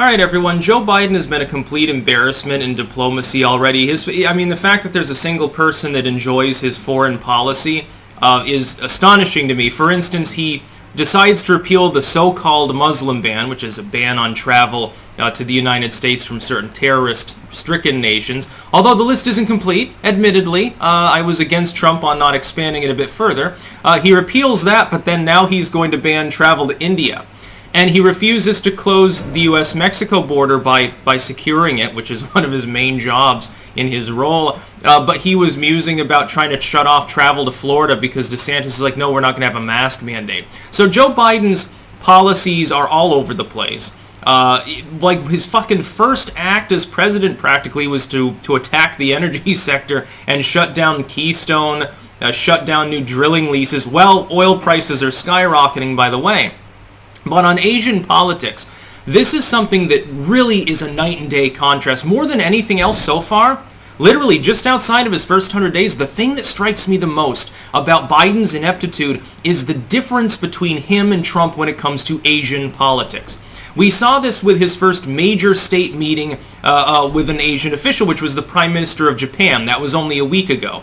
All right, everyone. Joe Biden has been a complete embarrassment in diplomacy already. The fact that there's a single person that enjoys his foreign policy is astonishing to me. For instance, he decides to repeal the so-called Muslim ban, which is a ban on travel to the United States from certain terrorist-stricken nations. Although the list isn't complete, admittedly, I was against Trump on not expanding it a bit further. He repeals that, but then now he's going to ban travel to India. And he refuses to close the U.S.-Mexico border by securing it, which is one of his main jobs in his role. But he was musing about trying to shut off travel to Florida because DeSantis is like, no, we're not going to have a mask mandate. So Joe Biden's policies are all over the place. Like his fucking first act as president practically was to attack the energy sector and shut down Keystone, shut down new drilling leases. Well, oil prices are skyrocketing, by the way. But on Asian politics, this is something that really is a night and day contrast. More than anything else so far, literally just outside of his first 100 days, the thing that strikes me the most about Biden's ineptitude is the difference between him and Trump when it comes to Asian politics. We saw this with his first major state meeting with an Asian official, which was the Prime Minister of Japan. That was only a week ago.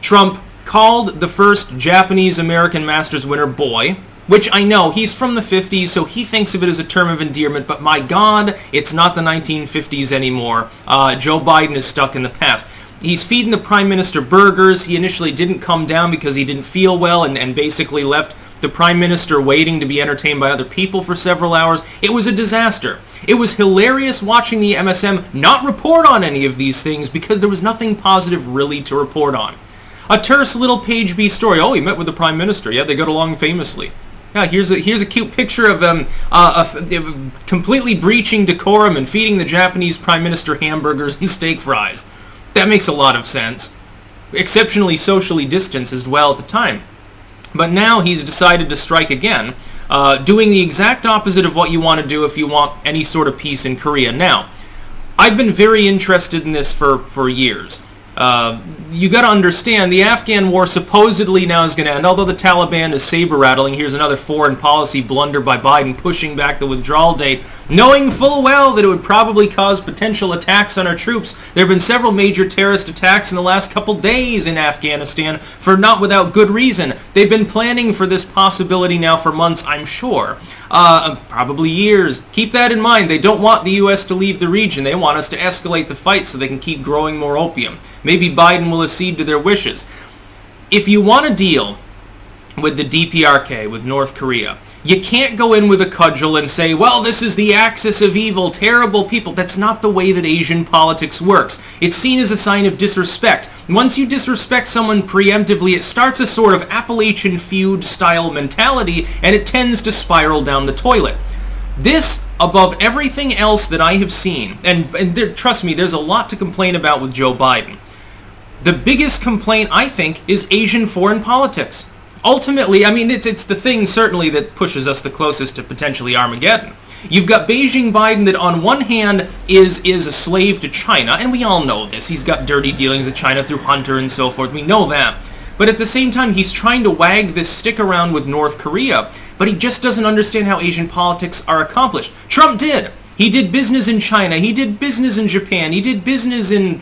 Trump called the first Japanese-American Masters winner boy, which I know, he's from the 50s, so he thinks of it as a term of endearment, but my God, it's not the 1950s anymore. Joe Biden is stuck in the past. He's feeding the Prime Minister burgers. He initially didn't come down because he didn't feel well and basically left the Prime Minister waiting to be entertained by other people for several hours. It was a disaster. It was hilarious watching the MSM not report on any of these things because there was nothing positive really to report on. A terse little page B story. Oh, he met with the Prime Minister. Yeah, they got along famously. Yeah, here's a cute picture of completely breaching decorum and feeding the Japanese Prime Minister hamburgers and steak fries. That makes a lot of sense. Exceptionally socially distanced as well at the time. But now he's decided to strike again, doing the exact opposite of what you want to do if you want any sort of peace in Korea. Now, I've been very interested in this for years. You got to understand, the Afghan war supposedly now is going to end, although the Taliban is saber-rattling. Here's another foreign policy blunder by Biden pushing back the withdrawal date, knowing full well that it would probably cause potential attacks on our troops. There have been several major terrorist attacks in the last couple days in Afghanistan for not without good reason. They've been planning for this possibility now for months, I'm sure. Probably years. Keep that in mind. They don't want the U.S. to leave the region. They want us to escalate the fight so they can keep growing more opium. Maybe Biden will accede to their wishes. If you want to deal with the DPRK, with North Korea, you can't go in with a cudgel and say, well, this is the axis of evil, terrible people. That's not the way that Asian politics works. It's seen as a sign of disrespect. Once you disrespect someone preemptively, it starts a sort of Appalachian feud-style mentality, and it tends to spiral down the toilet. This, above everything else that I have seen, and trust me, there's a lot to complain about with Joe Biden. The biggest complaint, I think, is Asian foreign politics. Ultimately, it's the thing, certainly, that pushes us the closest to potentially Armageddon. You've got Beijing Biden that, on one hand, is a slave to China, and we all know this. He's got dirty dealings with China through Hunter and so forth. We know that. But at the same time, he's trying to wag this stick around with North Korea, but he just doesn't understand how Asian politics are accomplished. Trump did. He did business in China. He did business in Japan. He did business in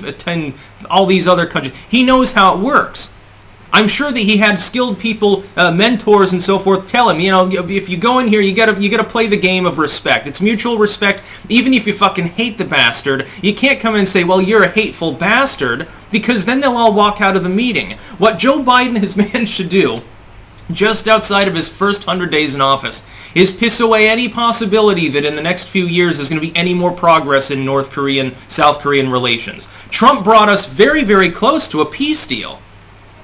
all these other countries. He knows how it works. I'm sure that he had skilled people, mentors and so forth, tell him, if you go in here, you gotta play the game of respect. It's mutual respect, even if you fucking hate the bastard. You can't come in and say, well, you're a hateful bastard, because then they'll all walk out of the meeting. What Joe Biden has managed to do, just outside of his first 100 days in office, is piss away any possibility that in the next few years there's going to be any more progress in North Korean, South Korean relations. Trump brought us very, very close to a peace deal.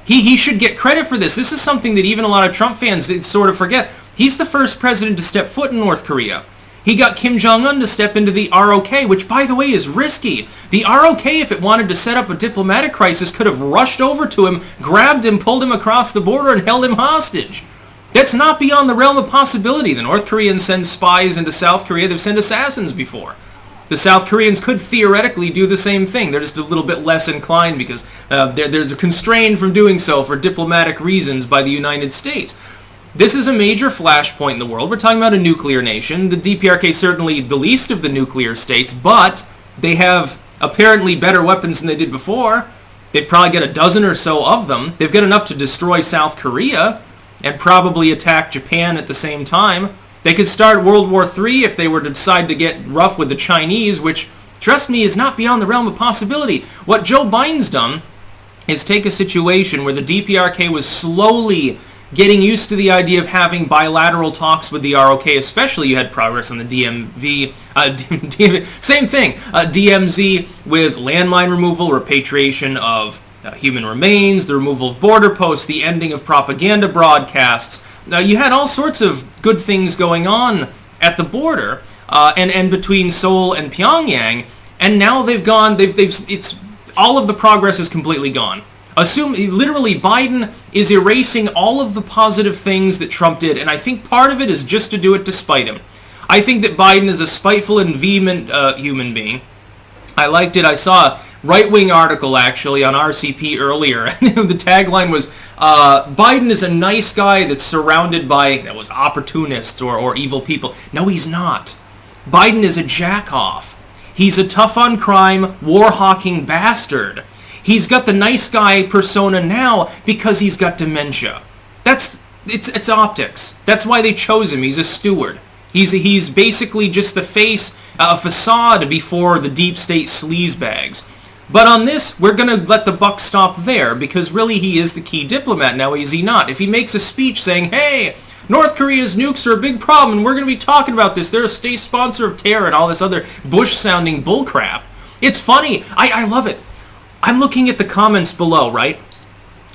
He should get credit for this. This is something that even a lot of Trump fans sort of forget. He's the first president to step foot in North Korea. He got Kim Jong-un to step into the ROK, which, by the way, is risky. The ROK, if it wanted to set up a diplomatic crisis, could have rushed over to him, grabbed him, pulled him across the border, and held him hostage. That's not beyond the realm of possibility. The North Koreans send spies into South Korea. They've sent assassins before. The South Koreans could theoretically do the same thing. They're just a little bit less inclined because they're constrained from doing so for diplomatic reasons by the United States. This is a major flashpoint in the world. We're talking about a nuclear nation. The DPRK certainly the least of the nuclear states, but they have apparently better weapons than they did before. They've probably got a dozen or so of them. They've got enough to destroy South Korea and probably attack Japan at the same time. They could start World War III if they were to decide to get rough with the Chinese, which, trust me, is not beyond the realm of possibility. What Joe Biden's done is take a situation where the DPRK was slowly getting used to the idea of having bilateral talks with the ROK, especially you had progress on the DMV, same thing, DMZ with landmine removal, repatriation of human remains, the removal of border posts, the ending of propaganda broadcasts. You had all sorts of good things going on at the border and between Seoul and Pyongyang, and now it's all of the progress is completely gone. Literally, Biden is erasing all of the positive things that Trump did, and I think part of it is just to do it to spite him. I think that Biden is a spiteful and vehement human being. I liked it. I saw a right-wing article, actually, on RCP earlier. The tagline was, Biden is a nice guy that's surrounded by, opportunists or evil people. No, he's not. Biden is a jack-off. He's a tough-on-crime, war-hawking bastard. He's got the nice guy persona now because he's got dementia. It's optics. That's why they chose him. He's a steward. He's basically just the face, a facade before the deep state sleazebags. But on this, we're going to let the buck stop there because really he is the key diplomat now, is he not? If he makes a speech saying, hey, North Korea's nukes are a big problem and we're going to be talking about this, they're a state sponsor of terror and all this other Bush-sounding bullcrap. It's funny. I love it. I'm looking at the comments below, right?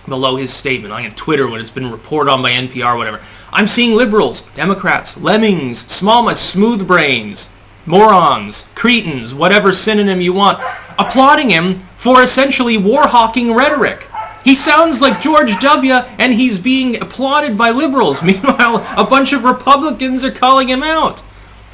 Below his statement on Twitter when it's been reported on by NPR or whatever. I'm seeing liberals, Democrats, lemmings, smooth brains, morons, cretins, whatever synonym you want, applauding him for essentially war-hawking rhetoric. He sounds like George W. and he's being applauded by liberals. Meanwhile, a bunch of Republicans are calling him out.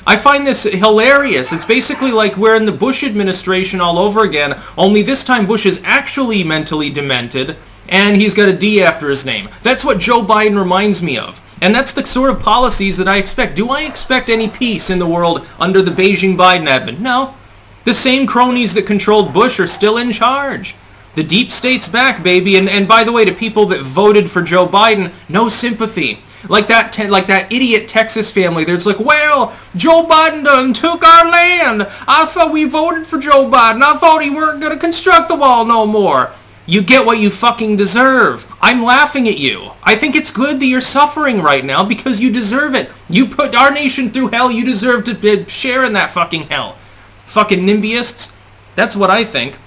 I find this hilarious. It's basically like we're in the Bush administration all over again, only this time Bush is actually mentally demented, and he's got a D after his name. That's what Joe Biden reminds me of. And that's the sort of policies that I expect. Do I expect any peace in the world under the Beijing-Biden admin? No. The same cronies that controlled Bush are still in charge. The deep state's back, baby. And by the way, to people that voted for Joe Biden, no sympathy. Like that idiot Texas family that's like, well, Joe Biden done took our land. I thought we voted for Joe Biden. I thought he weren't going to construct the wall no more. You get what you fucking deserve. I'm laughing at you. I think it's good that you're suffering right now because you deserve it. You put our nation through hell. You deserve to share in that fucking hell. Fucking NIMBYists. That's what I think.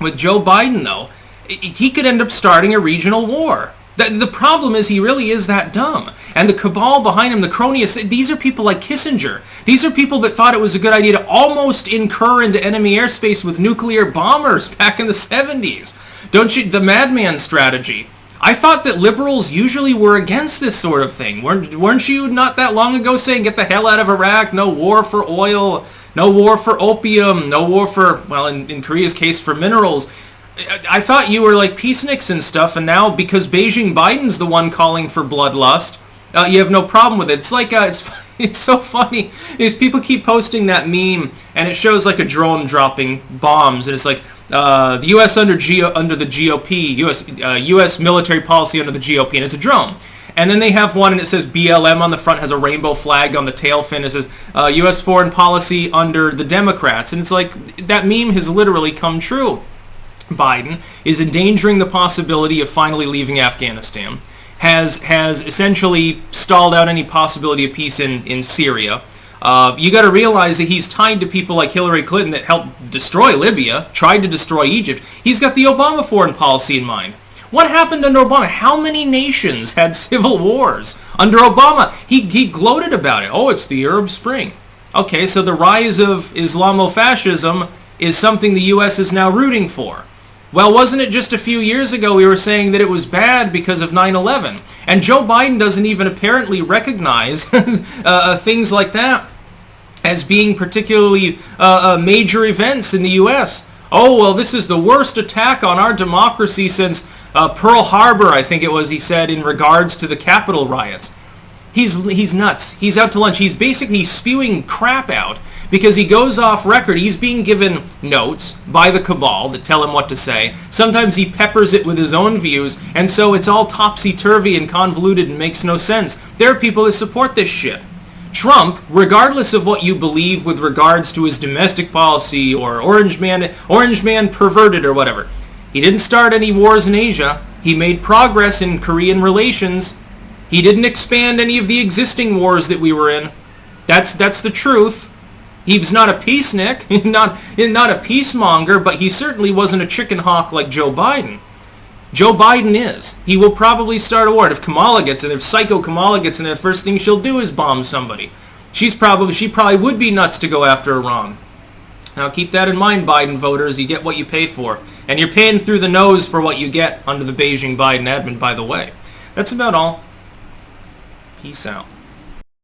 With Joe Biden, though, he could end up starting a regional war. The problem is he really is that dumb. And the cabal behind him, the cronies, these are people like Kissinger. These are people that thought it was a good idea to almost incur into enemy airspace with nuclear bombers back in the 70s. Don't you? The madman strategy. I thought that liberals usually were against this sort of thing. Weren't you not that long ago saying get the hell out of Iraq, no war for oil, no war for opium, no war for, well, in Korea's case, for minerals. I thought you were like peaceniks and stuff, and now because Beijing Biden's the one calling for bloodlust, you have no problem with it. It's like it's so funny is people keep posting that meme, and it shows like a drone dropping bombs, and it's like the U.S. under the GOP, U.S. military policy under the GOP, and it's a drone. And then they have one, and it says BLM on the front, has a rainbow flag on the tail fin. It says U.S. foreign policy under the Democrats, and it's like that meme has literally come true. Biden is endangering the possibility of finally leaving Afghanistan, has essentially stalled out any possibility of peace in Syria. You got to realize that he's tied to people like Hillary Clinton that helped destroy Libya, tried to destroy Egypt. He's got the Obama foreign policy in mind. What happened under Obama? How many nations had civil wars under Obama? He gloated about it. Oh, it's the Arab Spring. Okay, so the rise of Islamofascism is something the U.S. is now rooting for. Well, wasn't it just a few years ago we were saying that it was bad because of 9/11? And Joe Biden doesn't even apparently recognize things like that as being particularly major events in the U.S. Oh, well, this is the worst attack on our democracy since Pearl Harbor, I think it was, he said, in regards to the Capitol riots. He's nuts. He's out to lunch. He's basically spewing crap out because he goes off record. He's being given notes by the cabal that tell him what to say. Sometimes he peppers it with his own views, and so it's all topsy-turvy and convoluted and makes no sense. There are people that support this shit. Trump, regardless of what you believe with regards to his domestic policy or Orange Man perverted or whatever, he didn't start any wars in Asia. He made progress in Korean relations. He didn't expand any of the existing wars that we were in. That's the truth. He was not a peacenik, not a peacemonger, but he certainly wasn't a chicken hawk like Joe Biden. Joe Biden is. He will probably start a war. And if Kamala gets in there, if Psycho Kamala gets in there, the first thing she'll do is bomb somebody. She probably would be nuts to go after Iran. Now keep that in mind, Biden voters. You get what you pay for. And you're paying through the nose for what you get under the Beijing Biden admin, by the way. That's about all. Peace out.